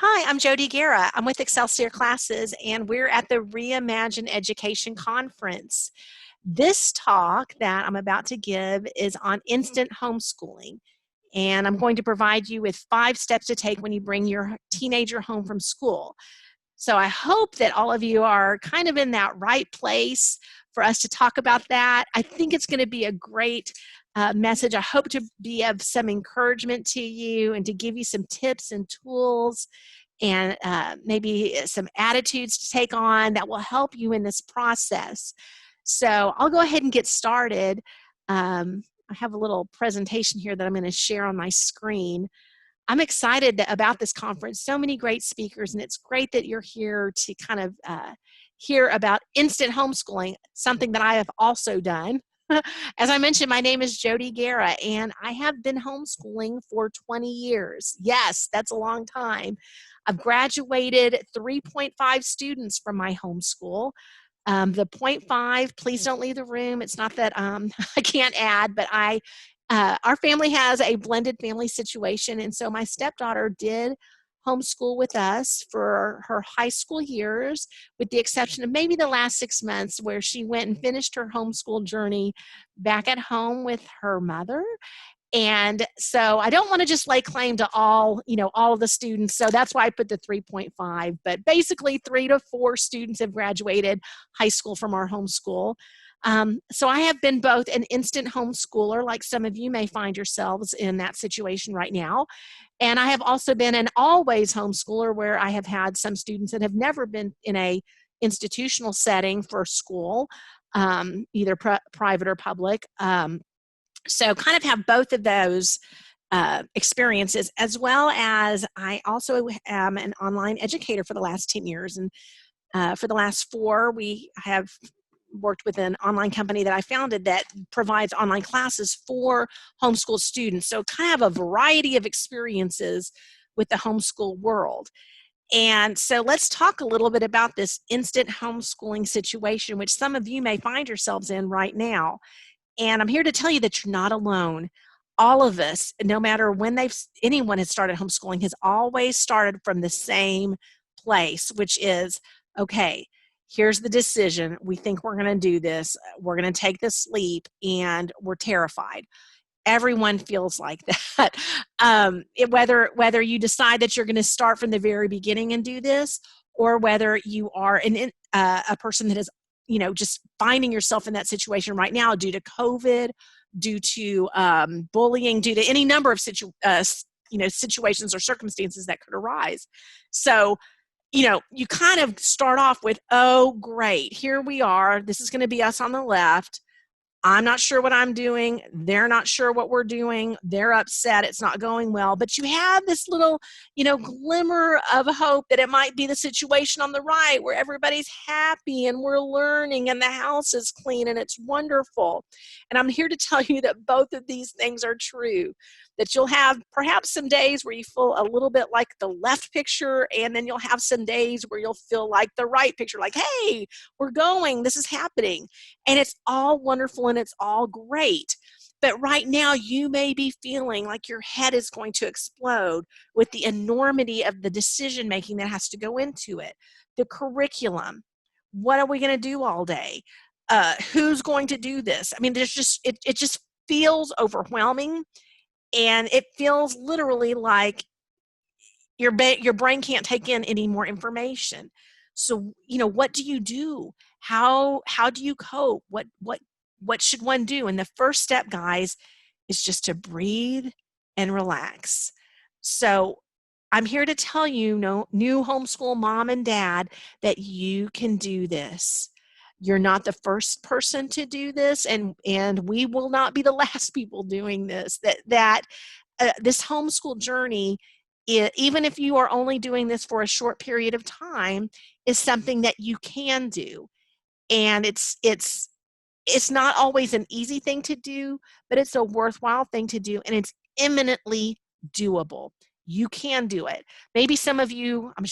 Hi, I'm Jody Guerra. I'm with Excelsior Classes, and we're at the Reimagine Education Conference. This talk that I'm about to give is on instant homeschooling, and I'm going to provide you with 5 steps to take when you bring your teenager home from school. So I hope that all of you are kind of in that right place for us to talk about that. I think it's going to be a great message. I hope to be of some encouragement to you and to give you some tips and tools and maybe some attitudes to take on that will help you in this process. So I'll go ahead and get started. I have a little presentation here that I'm going to share on my screen. I'm excited about this conference. So many great speakers, and it's great that you're here to kind of hear about instant homeschooling, something that I have also done. As I mentioned, my name is Jody Guerra, and I have been homeschooling for 20 years. Yes, that's a long time. I've graduated 3.5 students from my homeschool. The 0.5, please don't leave the room. It's not that I can't add, but our family has a blended family situation, and so my stepdaughter did homeschool with us for her high school years, with the exception of maybe the last 6 months where she went and finished her homeschool journey back at home with her mother. And so I don't want to just lay claim to all of the students. So that's why I put the 3.5, but basically 3 to 4 students have graduated high school from our homeschool. So I have been both an instant homeschooler, like some of you may find yourselves in that situation right now. And I have also been an always homeschooler, where I have had some students that have never been in a institutional setting for school, either private or public. So kind of have both of those experiences, as well as I also am an online educator for the last 10 years. And for the last 4, we have worked with an online company that I founded that provides online classes for homeschool students. So kind of a variety of experiences with the homeschool world. And so let's talk a little bit about this instant homeschooling situation, which some of you may find yourselves in right now. And I'm here to tell you that you're not alone. All of us, no matter when anyone has started homeschooling, has always started from the same place, which is, okay, here's the decision. We think we're going to do this. We're going to take this leap, and we're terrified. Everyone feels like that. Whether you decide that you're going to start from the very beginning and do this, or whether you are a person that is just finding yourself in that situation right now due to COVID, due to bullying, due to any number of situations or circumstances that could arise. So, you kind of start off with, oh, great, here we are. This is going to be us on the left. I'm not sure what I'm doing. They're not sure what we're doing. They're upset. It's not going well. But you have this little, glimmer of hope that it might be the situation on the right where everybody's happy and we're learning and the house is clean and it's wonderful. And I'm here to tell you that both of these things are true. That you'll have perhaps some days where you feel a little bit like the left picture, and then you'll have some days where you'll feel like the right picture, like, hey, we're going, this is happening. And it's all wonderful and it's all great. But right now you may be feeling like your head is going to explode with the enormity of the decision making that has to go into it. The curriculum, what are we going to do all day? Who's going to do this? I mean, there's just, it just feels overwhelming. And it feels literally like your brain can't take in any more information. So, what do you do? How do you cope? What should one do? And the first step, guys, is just to breathe and relax. So I'm here to tell you, new homeschool mom and dad, that you can do this. You're not the first person to do this, and we will not be the last people doing this. This homeschool journey, even if you are only doing this for a short period of time, is something that you can do. And it's not always an easy thing to do, but it's a worthwhile thing to do, and it's imminently doable. You can do it. Maybe some of you, I'm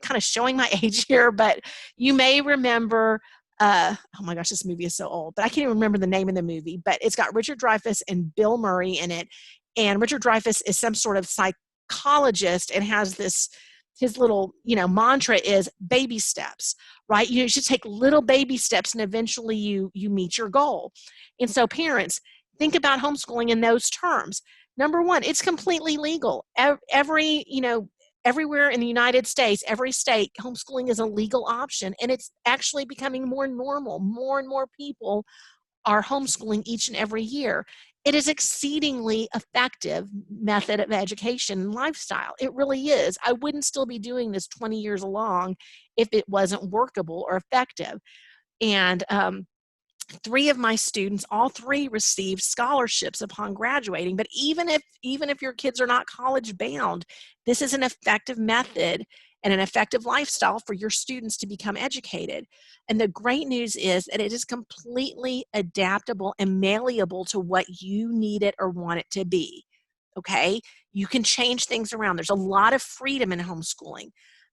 kind of showing my age here, but you may remember, oh my gosh, this movie is so old, but I can't even remember the name of the movie, but it's got Richard Dreyfuss and Bill Murray in it. And Richard Dreyfuss is some sort of psychologist and has this his little, mantra is baby steps, right? You should take little baby steps and eventually you meet your goal. And so parents, think about homeschooling in those terms. Number one, it's completely legal. Everywhere in the United States, every state, homeschooling is a legal option, and it's actually becoming more normal. More and more people are homeschooling each and every year. It is exceedingly effective method of education and lifestyle. It really is. I wouldn't still be doing this 20 years along if it wasn't workable or effective. And three of my students, all three received scholarships upon graduating. But even if your kids are not college bound, this is an effective method and an effective lifestyle for your students to become educated. And the great news is that it is completely adaptable and malleable to what you need it or want it to be. Okay? You can change things around. There's a lot of freedom in homeschooling.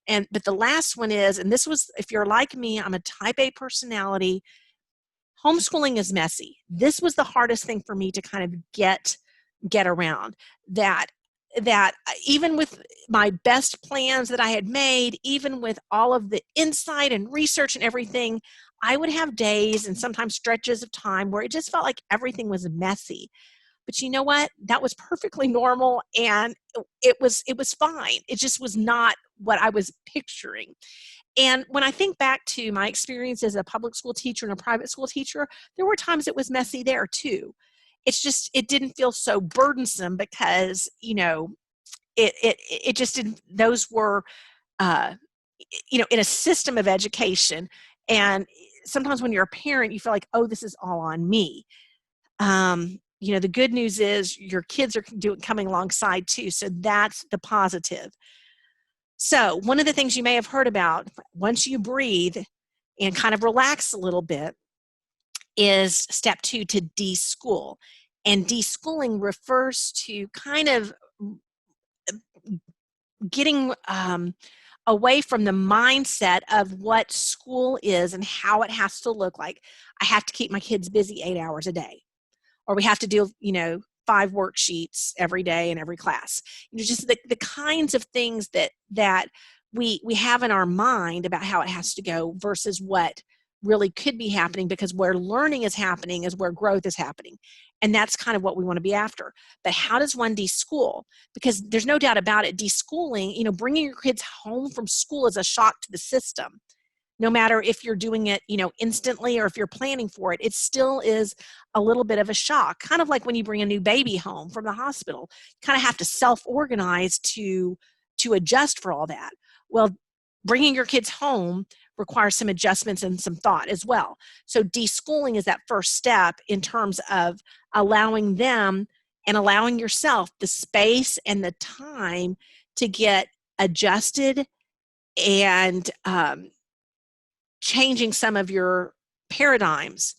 But the last one is, and this was, if you're like me, I'm a type A personality. Homeschooling is messy. This was the hardest thing for me to kind of get around. That even with my best plans that I had made, even with all of the insight and research and everything, I would have days and sometimes stretches of time where it just felt like everything was messy. But you know what? That was perfectly normal, and it was fine. It just was not what I was picturing. And when I think back to my experience as a public school teacher and a private school teacher, there were times it was messy there too. It's just, it didn't feel so burdensome because, it just didn't, those were, uh, in a system of education. And sometimes when you're a parent, you feel like, oh, this is all on me. The good news is your kids are coming alongside too. So that's the positive. So one of the things you may have heard about, once you breathe and kind of relax a little bit, is step 2, to deschool. And deschooling refers to kind of getting away from the mindset of what school is and how it has to look like. I have to keep my kids busy 8 hours a day, or we have to do, 5 worksheets every day in every class. Just the kinds of things that we have in our mind about how it has to go versus what really could be happening, because where learning is happening is where growth is happening. And that's kind of what we want to be after. But how does one deschool? Because there's no doubt about it, deschooling, bringing your kids home from school is a shock to the system. No matter if you're doing it, instantly, or if you're planning for it, it still is a little bit of a shock. Kind of like when you bring a new baby home from the hospital, you kind of have to self-organize to adjust for all that. Well, bringing your kids home requires some adjustments and some thought as well. So deschooling is that first step in terms of allowing them and allowing yourself the space and the time to get adjusted and changing some of your paradigms.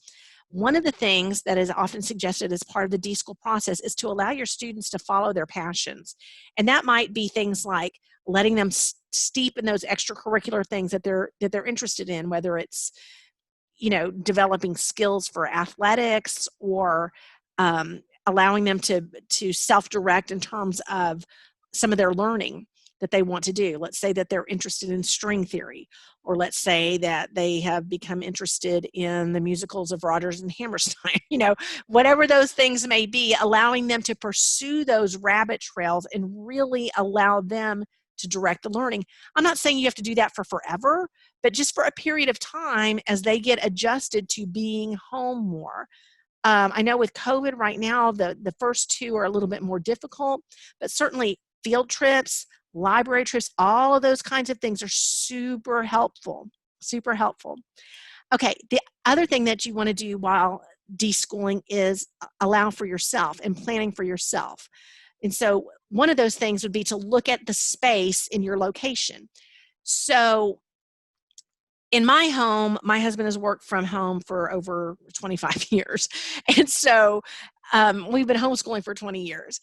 One of the things that is often suggested as part of the deschool process is to allow your students to follow their passions. And that might be things like letting them steep in those extracurricular things that they're interested in, whether it's, developing skills for athletics, or allowing them to self-direct in terms of some of their learning that they want to do. Let's say that they're interested in string theory, or let's say that they have become interested in the musicals of Rodgers and Hammerstein, whatever those things may be, allowing them to pursue those rabbit trails and really allow them to direct the learning. I'm not saying you have to do that for forever, but just for a period of time as they get adjusted to being home more. I know with COVID right now, the first 2 are a little bit more difficult, but certainly field trips, library trips, all of those kinds of things are super helpful, super helpful. Okay, the other thing that you want to do while deschooling is allow for yourself and planning for yourself. And so one of those things would be to look at the space in your location. So in my home, my husband has worked from home for over 25 years. And so we've been homeschooling for 20 years.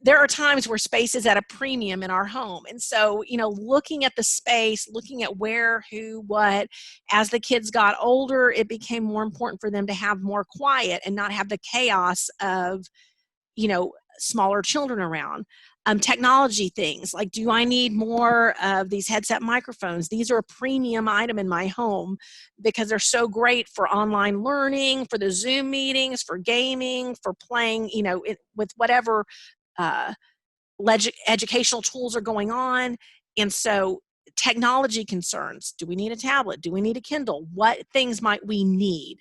There are times where space is at a premium in our home. And so, looking at the space, looking at where, who, what, as the kids got older, it became more important for them to have more quiet and not have the chaos of, smaller children around. Technology things like, do I need more of these headset microphones? These are a premium item in my home because they're so great for online learning, for the Zoom meetings, for gaming, for playing, with whatever uh, educational tools are going on. And so technology concerns, do we need a tablet? Do we need a Kindle? What things might we need?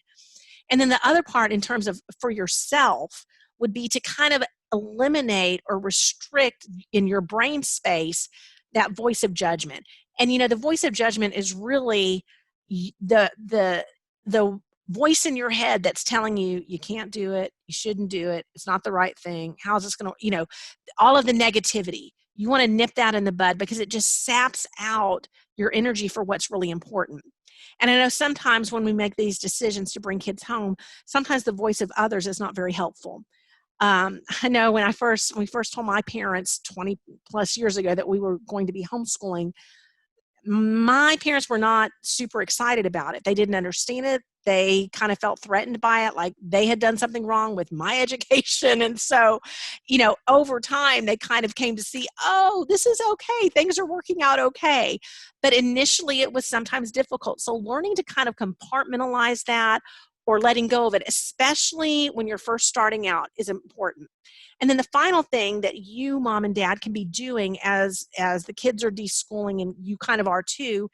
And then the other part in terms of for yourself would be to kind of eliminate or restrict in your brain space that voice of judgment. And the voice of judgment is really the voice in your head that's telling you you can't do it, you shouldn't do it, it's not the right thing. How's this going to, all of the negativity. You want to nip that in the bud because it just saps out your energy for what's really important. And I know sometimes when we make these decisions to bring kids home, sometimes the voice of others is not very helpful. I know when we first told my parents 20 plus years ago that we were going to be homeschooling, my parents were not super excited about it. They didn't understand it. They kind of felt threatened by it, like they had done something wrong with my education. And so, over time, they kind of came to see, oh, this is okay. Things are working out okay. But initially, it was sometimes difficult. So learning to kind of compartmentalize that or letting go of it, especially when you're first starting out, is important. And then the final thing that you, mom and dad, can be doing as the kids are deschooling, and you kind of are too,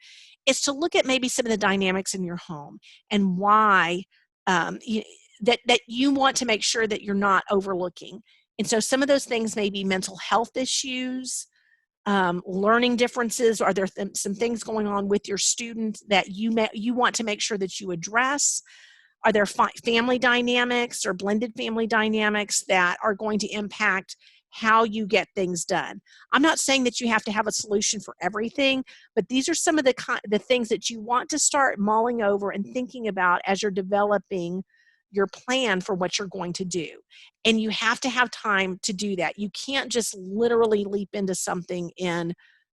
is to look at maybe some of the dynamics in your home and why that you want to make sure that you're not overlooking. And so some of those things may be mental health issues, learning differences. Are there some things going on with your student that you want to make sure that you address? Are there family dynamics or blended family dynamics that are going to impact how you get things done? I'm not saying that you have to have a solution for everything, but these are some of the things that you want to start mulling over and thinking about as you're developing your plan for what you're going to do. And you have to have time to do that. You can't just literally leap into something in,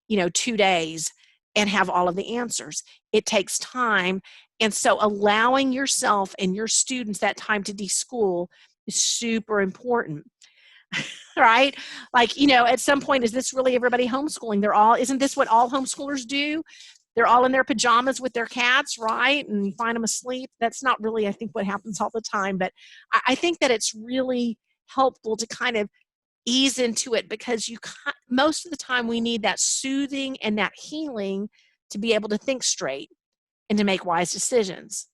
2 days and have all of the answers. It takes time. And so allowing yourself and your students that time to deschool is super important, right? Like, at some point, is this really everybody homeschooling? Isn't this what all homeschoolers do? They're all in their pajamas with their cats, right? And you find them asleep. That's not really, I think, what happens all the time. But I think that it's really helpful to kind of ease into it because most of the time we need that soothing and that healing to be able to think straight and to make wise decisions.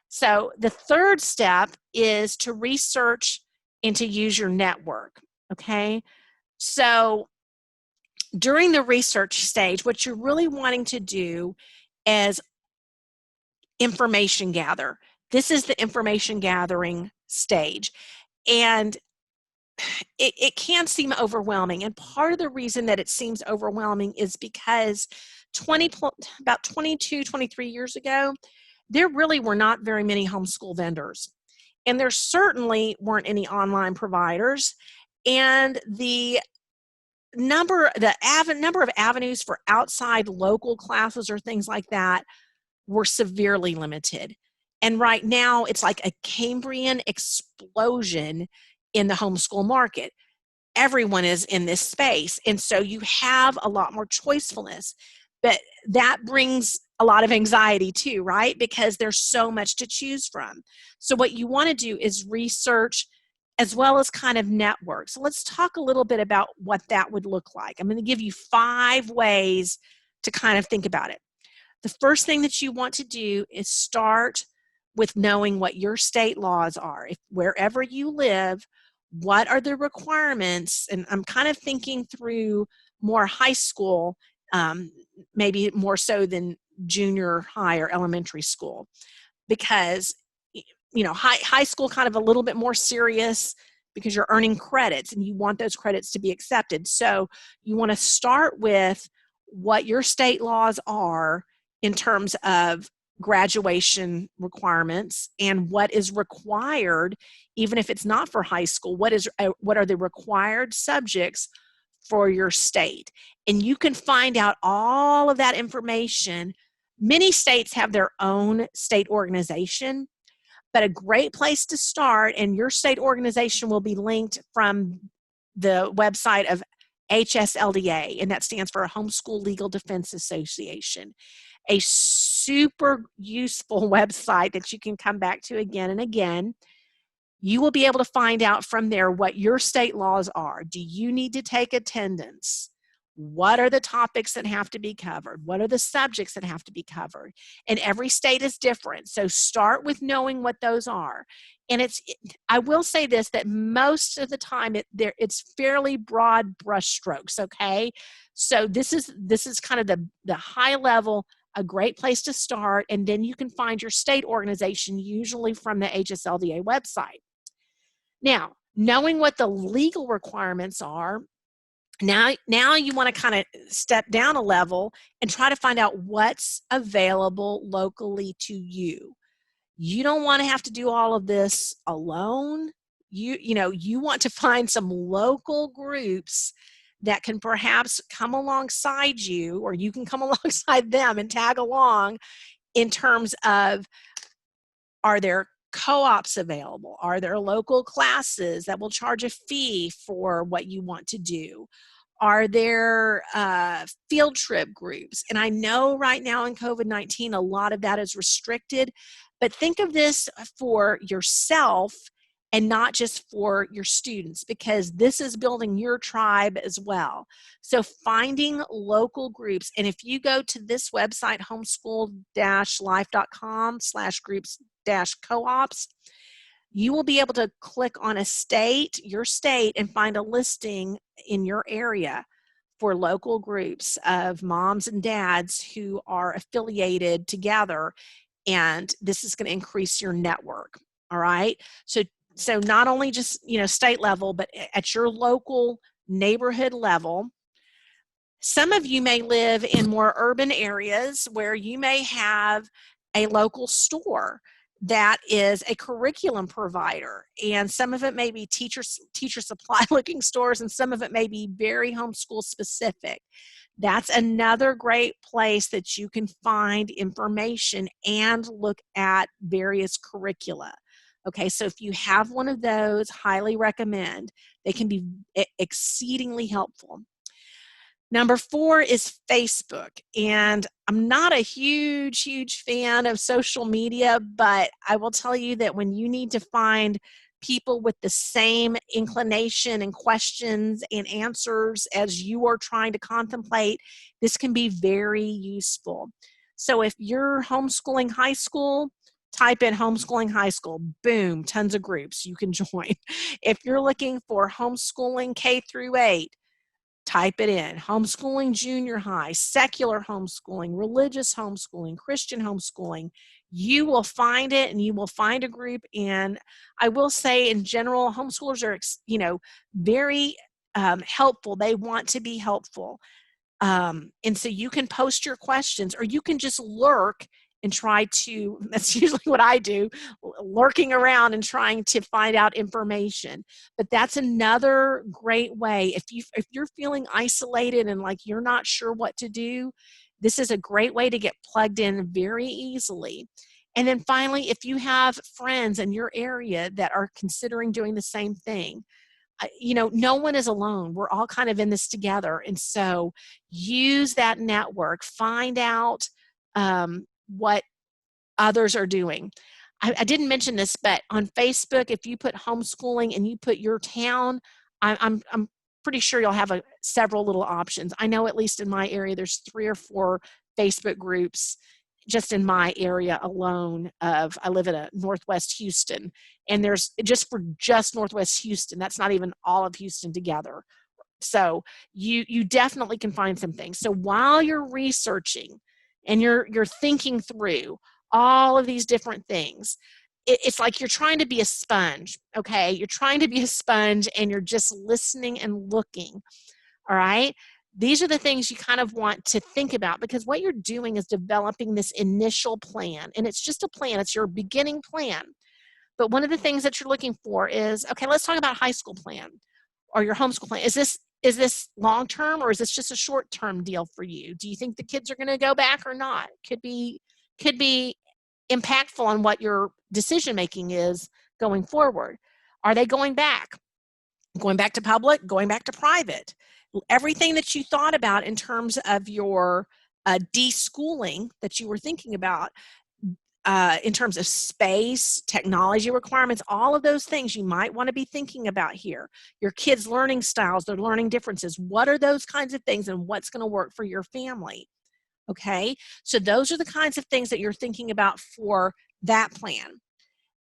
So the third step is to research and to use your network, okay? So during the research stage, what you're really wanting to do is information gather. This is the information gathering stage. And it can seem overwhelming. And part of the reason that it seems overwhelming is because about 22, 23 years ago, there really were not very many homeschool vendors. And there certainly weren't any online providers. And the number of avenues for outside local classes or things like that were severely limited. And right now, it's like a Cambrian explosion in the homeschool market. Everyone is in this space. And so you have a lot more choicefulness. But that brings a lot of anxiety too, right? Because there's so much to choose from. So what you want to do is research as well as kind of network. So let's talk a little bit about what that would look like. I'm going to give you 5 ways to kind of think about it. The first thing that you want to do is start with knowing what your state laws are. If wherever you live, what are the requirements? And I'm kind of thinking through more high school, maybe more so than junior high or elementary school, because high school kind of a little bit more serious because you're earning credits and you want those credits to be accepted. So you want to start with what your state laws are in terms of graduation requirements and what is required, even if it's not for high school, what are the required subjects for your state. And you can find out all of that information. Many states have their own state organization, but a great place to start, and your state organization will be linked from the website of HSLDA, and that stands for Homeschool Legal Defense Association. A super useful website that you can come back to again and again. You will be able to find out from there what your state laws are. Do you need to take attendance? What are the topics that have to be covered? What are the subjects that have to be covered? And every state is different. So start with knowing what those are. And I will say this, that most of the time it's fairly broad brushstrokes, okay? So this is kind of the high level, a great place to start, and then you can find your state organization, usually from the HSLDA website. Now, knowing what the legal requirements are, now you want to kind of step down a level and try to find out what's available locally to you. You don't want to have to do all of this alone. You want to find some local groups that can perhaps come alongside you, or you can come alongside them and tag along in terms of, are there co-ops available? Are there local classes that will charge a fee for what you want to do? Are there field trip groups? And I know right now in COVID-19, a lot of that is restricted, but think of this for yourself and not just for your students, because this is building your tribe as well. So finding local groups, and if you go to this website, homeschool-life.com/groups-co-ops, you will be able to click on your state, and find a listing in your area for local groups of moms and dads who are affiliated together, and this is going to increase your network. All right, so not only just state level, but at your local neighborhood level. Some of you may live in more urban areas where you may have a local store that is a curriculum provider, and some of it may be teacher supply looking stores, and some of it may be very homeschool specific. That's another great place that you can find information and look at various curricula. Okay, so if you have one of those, highly recommend. They can be exceedingly helpful. Number 4 is Facebook, and I'm not a huge fan of social media, but I will tell you that when you need to find people with the same inclination and questions and answers as you are trying to contemplate, this can be very useful. So if you're homeschooling high school, type in homeschooling high school, boom, tons of groups you can join. If you're looking for homeschooling K through 8, type it in. Homeschooling junior high, secular homeschooling, religious homeschooling, Christian homeschooling. You will find it, and you will find a group. And I will say, in general, homeschoolers are, very helpful. They want to be helpful. And so you can post your questions, or you can just lurk and try to, that's usually what I do, lurking around and trying to find out information. But that's another great way. If you're feeling isolated and like you're not sure what to do, this is a great way to get plugged in very easily. And then finally, if you have friends in your area that are considering doing the same thing, no one is alone. We're all kind of in this together. And so use that network, find out what others are doing. I didn't mention this, but on Facebook, if you put homeschooling and you put your town, I'm pretty sure you'll have several little options. I know at least in my area, there's 3 or 4 Facebook groups just in my area alone. I live in Northwest Houston, and there's just Northwest Houston. That's not even all of Houston together. So you definitely can find some things. So while you're researching and you're thinking through all of these different things, it's like you're trying to be a sponge, okay? You're trying to be a sponge, and you're just listening and looking, all right? These are the things you kind of want to think about, because what you're doing is developing this initial plan, and it's just a plan. It's your beginning plan. But one of the things that you're looking for is, okay, let's talk about high school plan or your homeschool plan. Is this long-term, or is this just a short-term deal for you? Do you think the kids are going to go back or not? Could be impactful on what your decision-making is going forward. Are they going back? Going back to public, going back to private? everything that you thought about in terms of your DeSchooling that you were thinking about, in terms of space, technology requirements, all of those things you might want to be thinking about here. Your kids' learning styles, their learning differences, what are those kinds of things and what's going to work for your family? Okay, so those are the kinds of things that you're thinking about for that plan.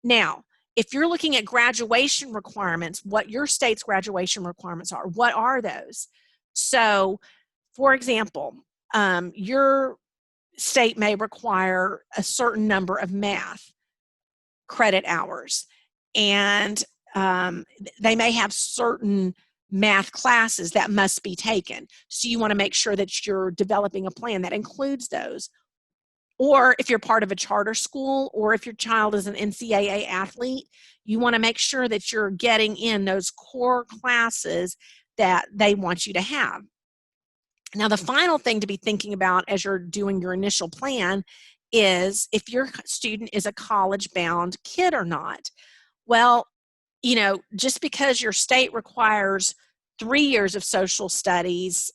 Now, if you're looking at graduation requirements, what your state's graduation requirements are, what are those? So, for example, your state may require a certain number of math credit hours, and they may have certain math classes that must be taken. So you want to make sure that you're developing a plan that includes those. Or if you're part of a charter school, or if your child is an NCAA athlete, you want to make sure that you're getting in those core classes that they want you to have. Now, the final thing to be thinking about as you're doing your initial plan is if your student is a college-bound kid or not. Well, you know, just because your state requires 3 years of social studies,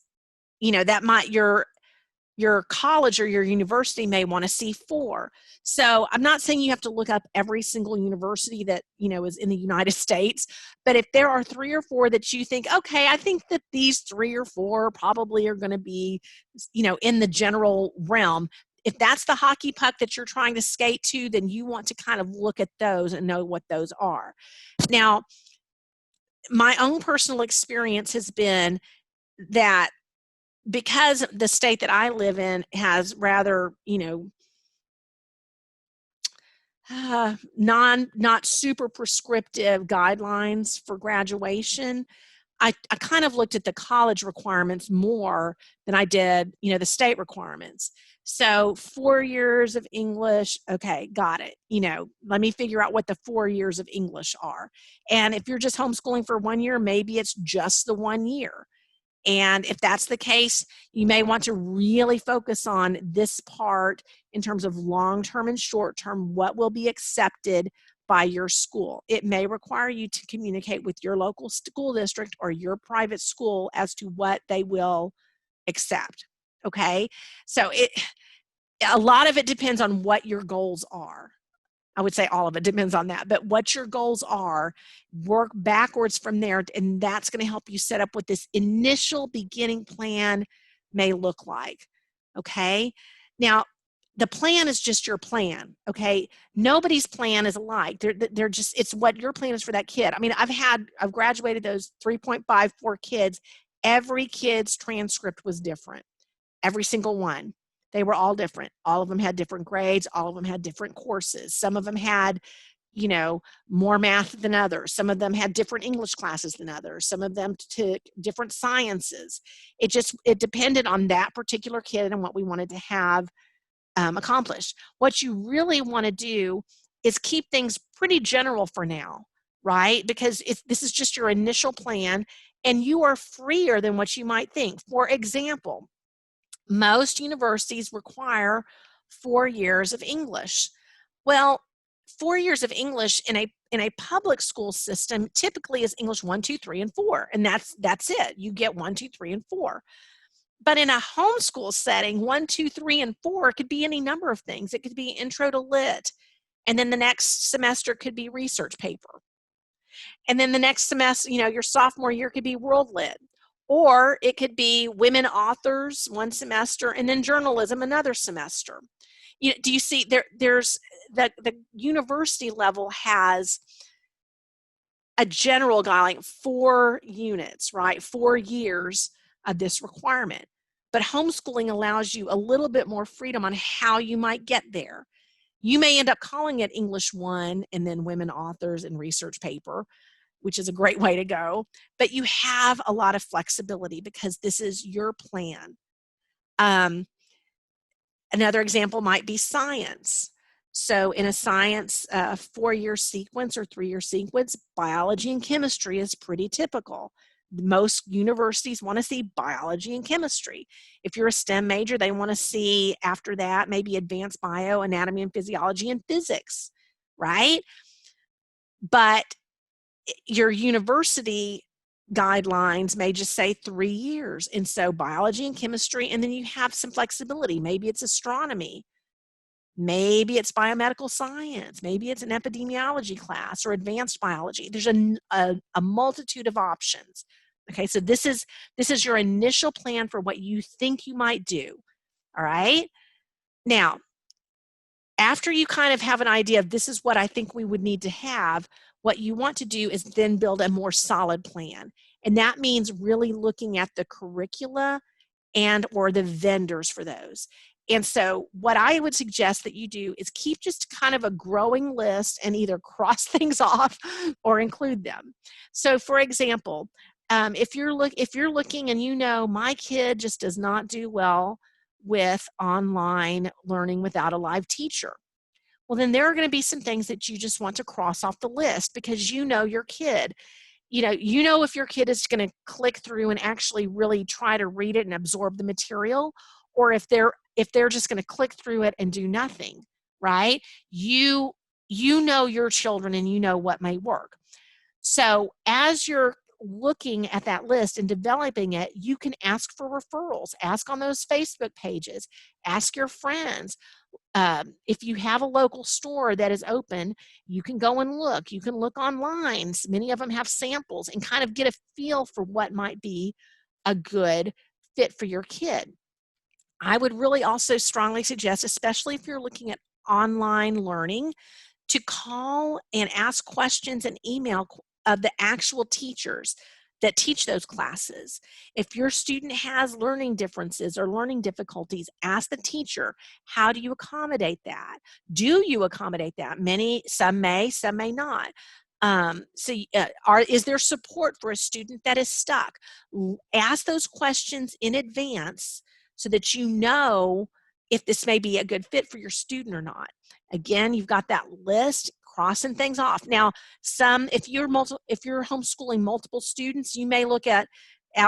you know, that might your college or your university may want to see 4. So I'm not saying you have to look up every single university that, you know, is in the United States, but if there are 3 or 4 that you think, okay, I think that these 3 or 4 probably are going to be, you know, in the general realm. If that's the hockey puck that you're trying to skate to, then you want to kind of look at those and know what those are. Now, my own personal experience has been that because the state that I live in has rather, you know, not super prescriptive guidelines for graduation, I kind of looked at the college requirements more than I did, you know, the state requirements. So 4 years of English, okay, got it. You know, let me figure out what the 4 years of English are. And if you're just homeschooling for 1 year, maybe it's just the 1 year. And if that's the case, you may want to really focus on this part in terms of long-term and short-term, what will be accepted by your school. It may require you to communicate with your local school district or your private school as to what they will accept. Okay? So a lot of it depends on what your goals are. I would say all of it depends on that, but what your goals are, work backwards from there, and that's going to help you set up what this initial beginning plan may look like. Okay? Now, the plan is just your plan. Okay? Nobody's plan is alike. They're just, it's what your plan is for that kid. I mean, I've graduated those 3.54 kids. Every kid's transcript was different. Every single one. They were all different. All of them had different grades. All of them had different courses. Some of them had, you know, more math than others. Some of them had different English classes than others. Some of them took different sciences. It depended on that particular kid and what we wanted to have accomplished. What you really want to do is keep things pretty general for now, right? Because this is just your initial plan, and you are freer than what you might think. For example, most universities require 4 years of English. Well, 4 years of English in a public school system typically is English 1, 2, 3, and 4, and that's it. You get 1, 2, 3, and 4. But in a homeschool setting, 1, 2, 3, and 4 could be any number of things. It could be intro to lit, and then the next semester could be research paper. And then the next semester, you know, your sophomore year could be world lit. Or it could be women authors one semester and then journalism another semester. You know, do you see there's the university level has a general guideline, 4 units, right? 4 years of this requirement. But homeschooling allows you a little bit more freedom on how you might get there. You may end up calling it English 1 and then women authors and research paper, which is a great way to go, but you have a lot of flexibility because this is your plan. Another example might be science. So in a science 4-year sequence or 3-year sequence, biology and chemistry is pretty typical. Most universities want to see biology and chemistry. If you're a STEM major, they want to see after that maybe advanced bio, anatomy and physiology, and physics, right? But your university guidelines may just say 3 years. And so biology and chemistry, and then you have some flexibility. Maybe it's astronomy. Maybe it's biomedical science. Maybe it's an epidemiology class or advanced biology. There's a multitude of options. Okay, so this is your initial plan for what you think you might do. All right. Now, after you kind of have an idea of this is what I think we would need to have, what you want to do is then build a more solid plan. And that means really looking at the curricula and or the vendors for those. And so what I would suggest that you do is keep just kind of a growing list and either cross things off or include them. So for example, if you're looking and you know my kid just does not do well with online learning without a live teacher, well then there are going to be some things that you just want to cross off the list because you know your kid. You know if your kid is going to click through and actually really try to read it and absorb the material, or if they're just going to click through it and do nothing, right? You know your children and you know what may work. So as you're looking at that list and developing it, you can ask for referrals, ask on those Facebook pages, ask your friends. If you have a local store that is open, you can go and look. You can look online. Many of them have samples and kind of get a feel for what might be a good fit for your kid. I would really also strongly suggest, especially if you're looking at online learning, to call and ask questions and email of the actual teachers that teach those classes. If your student has learning differences or learning difficulties, ask the teacher, how do you accommodate that? Do you accommodate that? Some may not. Is there support for a student that is stuck? Ask those questions in advance so that you know if this may be a good fit for your student or not. Again, you've got that list, crossing things off. Now, if you're homeschooling multiple students, you may look at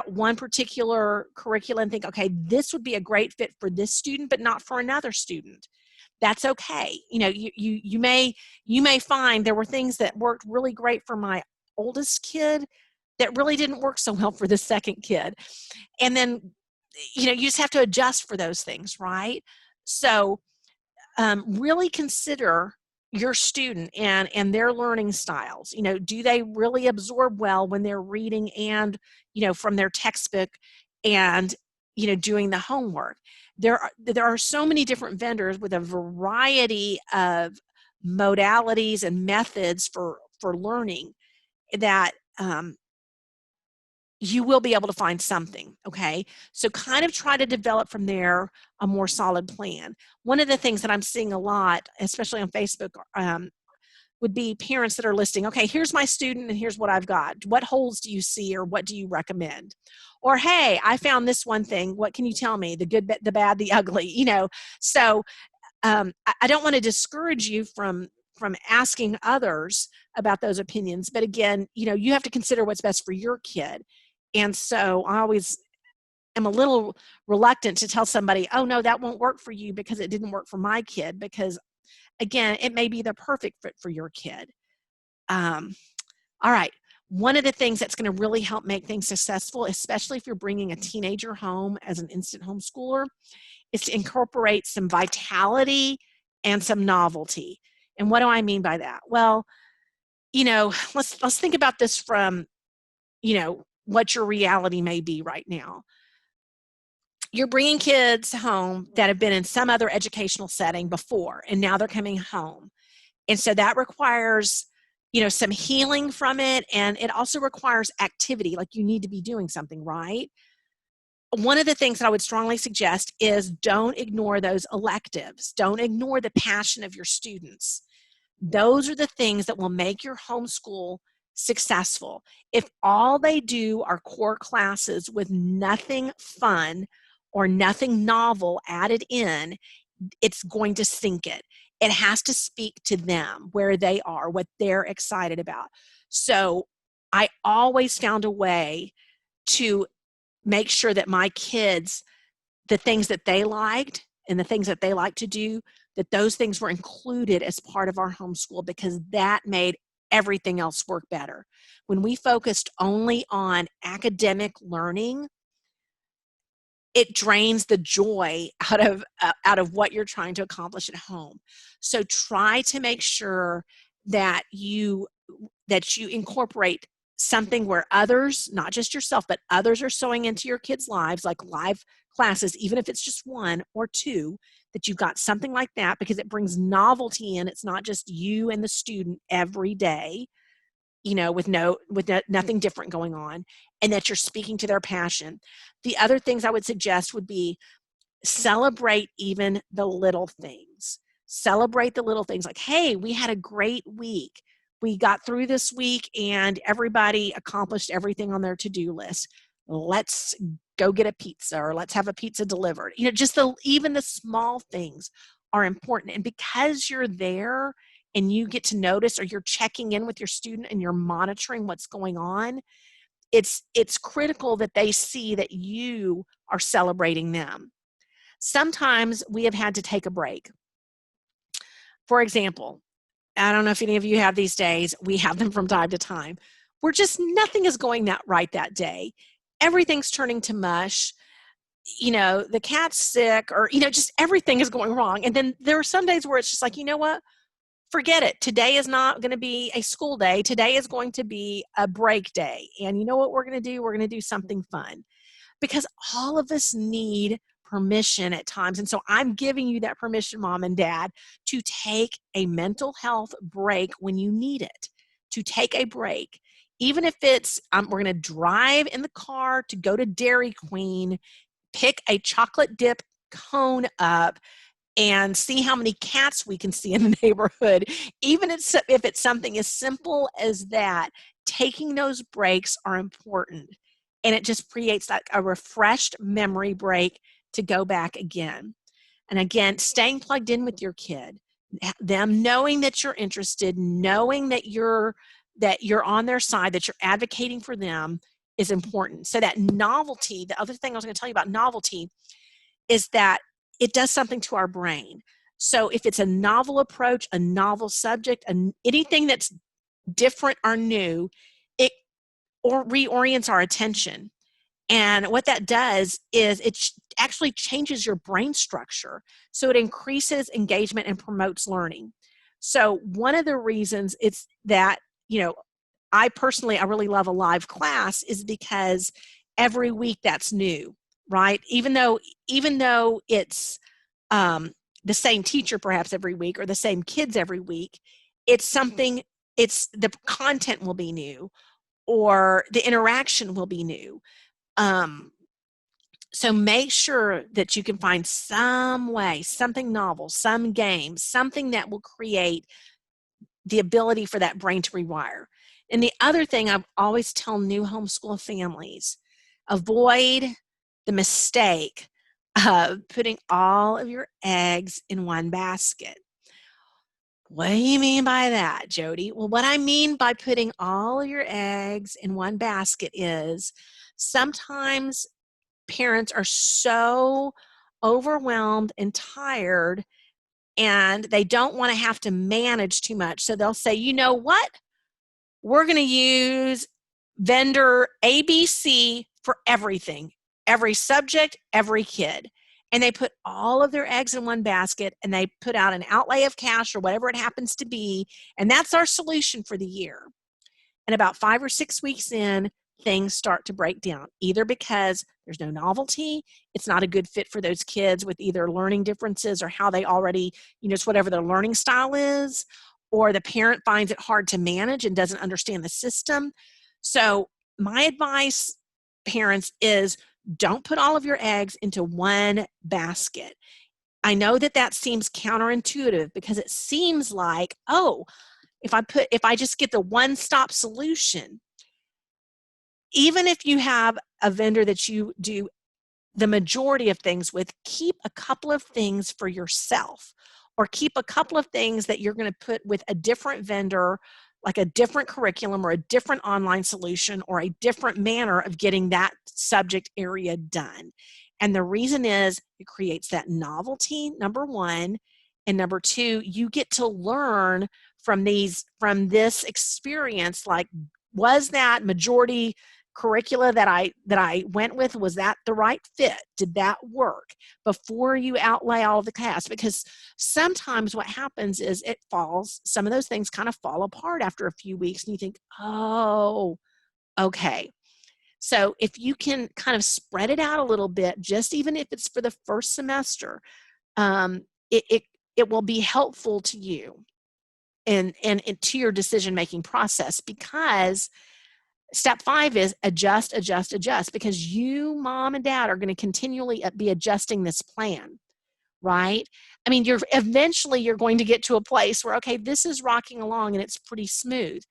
one particular curriculum and think, okay, this would be a great fit for this student, but not for another student. That's okay. You may find there were things that worked really great for my oldest kid that really didn't work so well for the second kid. And then, you just have to adjust for those things, right? So really consider your student and their learning styles. Do they really absorb well when they're reading and, from their textbook and, doing the homework? There are so many different vendors with a variety of modalities and methods for learning that you will be able to find something, okay? So kind of try to develop from there a more solid plan. One of the things that I'm seeing a lot, especially on Facebook, would be parents that are listing, okay, here's my student and here's what I've got. What holes do you see or what do you recommend? Or, hey, I found this one thing. What can you tell me? The good, the bad, the ugly, So I don't want to discourage you from asking others about those opinions. But again, you have to consider what's best for your kid. And so I always am a little reluctant to tell somebody, oh, no, that won't work for you because it didn't work for my kid, because, again, it may be the perfect fit for your kid. All right. One of the things that's going to really help make things successful, especially if you're bringing a teenager home as an instant homeschooler, is to incorporate some vitality and some novelty. And what do I mean by that? Well, let's think about this from, what your reality may be right now. You're bringing kids home that have been in some other educational setting before, and now they're coming home. And so that requires, some healing from it. And it also requires activity, like you need to be doing something, right? One of the things that I would strongly suggest is don't ignore those electives. Don't ignore the passion of your students. Those are the things that will make your homeschool successful. If all they do are core classes with nothing fun or nothing novel added in, it's going to sink it. It has to speak to them, where they are, what they're excited about. So I always found a way to make sure that my kids, the things that they liked and the things that they like to do, that those things were included as part of our homeschool, because that made everything else work better. When we focused only on academic learning, it drains the joy out of what you're trying to accomplish at home. So try to make sure that you incorporate something where others, not just yourself, but others are sewing into your kids' lives, like live classes, even if it's just one or two, that you've got something like that, because it brings novelty in. It's not just you and the student every day, with nothing different going on, and that you're speaking to their passion. The other things I would suggest would be celebrate even the little things. Celebrate the little things, like, hey, we had a great week. We got through this week and everybody accomplished everything on their to-do list. Let's go get a pizza, or let's have a pizza delivered. Just even the small things are important. And because you're there and you get to notice, or you're checking in with your student and you're monitoring what's going on, it's critical that they see that you are celebrating them. Sometimes we have had to take a break. For example, I don't know if any of you have these days. We have them from time to time, where just nothing is going that right that day. Everything's turning to mush. The cat's sick, or, just everything is going wrong. And then there are some days where it's just like, you know what? Forget it. Today is not going to be a school day. Today is going to be a break day. And you know what we're going to do? We're going to do something fun, because all of us need permission at times. And so I'm giving you that permission, mom and dad, to take a mental health break when you need it, to take a break. Even if it's, we're going to drive in the car to go to Dairy Queen, pick a chocolate dip cone up, and see how many cats we can see in the neighborhood. Even if it's something as simple as that, taking those breaks are important. And it just creates like a refreshed memory break to go back again. And again, staying plugged in with your kid, them knowing that you're interested, knowing that you're on their side, that you're advocating for them, is important. So that novelty, the other thing I was going to tell you about novelty, is that it does something to our brain. So if it's a novel approach, a novel subject, and anything that's different or new, it reorients our attention. And what that does is it actually changes your brain structure. So it increases engagement and promotes learning. So one of the reasons it's that, I really love a live class, is because every week that's new, right? Even though it's the same teacher perhaps every week, or the same kids every week, the content will be new, or the interaction will be new. So make sure that you can find some way, something novel, some game, something that will create the ability for that brain to rewire. And the other thing I always tell new homeschool families, avoid the mistake of putting all of your eggs in one basket. What do you mean by that, Jody? Well, what I mean by putting all of your eggs in one basket is sometimes parents are so overwhelmed and tired, and they don't want to have to manage too much. So they'll say, you know what? We're going to use vendor ABC for everything, every subject, every kid. And they put all of their eggs in one basket, and they put out an outlay of cash or whatever it happens to be. And that's our solution for the year. And about 5 or 6 weeks in, things start to break down, either because there's no novelty, it's not a good fit for those kids with either learning differences or how they already, it's whatever their learning style is, or the parent finds it hard to manage and doesn't understand the system. So my advice, parents, is don't put all of your eggs into one basket. I know that seems counterintuitive, because it seems like, oh, if I just get the one-stop solution. Even if you have a vendor that you do the majority of things with, keep a couple of things for yourself, or keep a couple of things that you're going to put with a different vendor, like a different curriculum or a different online solution or a different manner of getting that subject area done. And the reason is it creates that novelty, number one, And number two, you get to learn from this experience, like, was that majority curricula that I went with, was that the right fit? Did that work? Before you outlay all the tasks, because sometimes what happens is some of those things kind of fall apart after a few weeks, and you think, oh, okay. So if you can kind of spread it out a little bit, just even if it's for the first semester, um, it will be helpful to you and to your decision-making process, because step 5 is adjust, adjust, adjust, because you, mom and dad, are going to continually be adjusting this plan, right? I mean, eventually you're going to get to a place where, okay, this is rocking along and it's pretty smooth.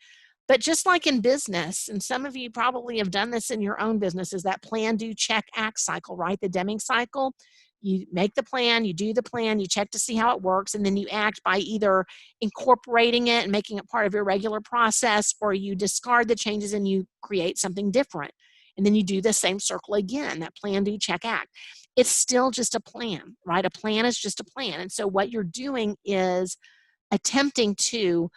But just like in business, and some of you probably have done this in your own business, is that plan, do, check, act cycle, right? The Deming cycle. You make the plan, you do the plan, you check to see how it works, and then you act by either incorporating it and making it part of your regular process, or you discard the changes and you create something different. And then you do the same circle again, that plan, do, check, act. It's still just a plan, right? A plan is just a plan. And so what you're doing is attempting to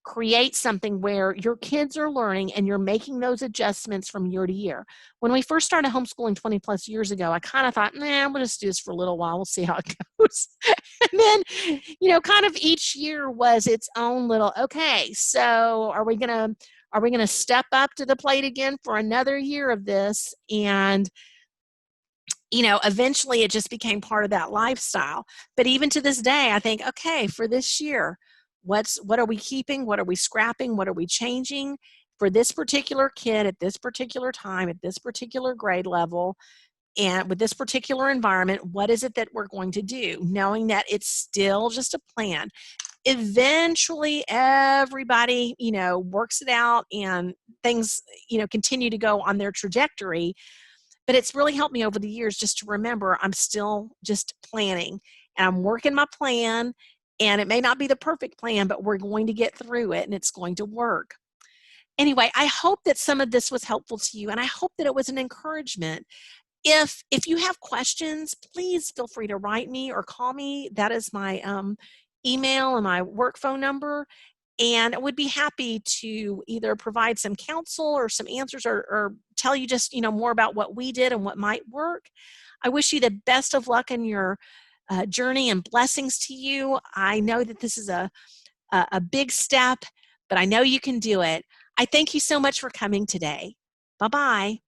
create something where your kids are learning and you're making those adjustments from year to year. When we first started homeschooling 20 plus years ago, I kind of thought, nah, we'll just do this for a little while. We'll see how it goes. And then, kind of each year was its own little, okay, so are we going to step up to the plate again for another year of this? And eventually it just became part of that lifestyle. But even to this day, I think, okay, for this year, what are we keeping? What are we scrapping? What are we changing for this particular kid at this particular time, at this particular grade level, and with this particular environment? What is it that we're going to do? Knowing that it's still just a plan. Eventually, everybody, works it out and things, continue to go on their trajectory. But it's really helped me over the years just to remember I'm still just planning, and I'm working my plan, and it may not be the perfect plan, but we're going to get through it and it's going to work. Anyway, I hope that some of this was helpful to you, and I hope that it was an encouragement. If you have questions, please feel free to write me or call me. That is my email and my work phone number. And I would be happy to either provide some counsel or some answers, or tell you just, more about what we did and what might work. I wish you the best of luck in your journey, and blessings to you. I know that this is a big step, but I know you can do it. I thank you so much for coming today. Bye-bye.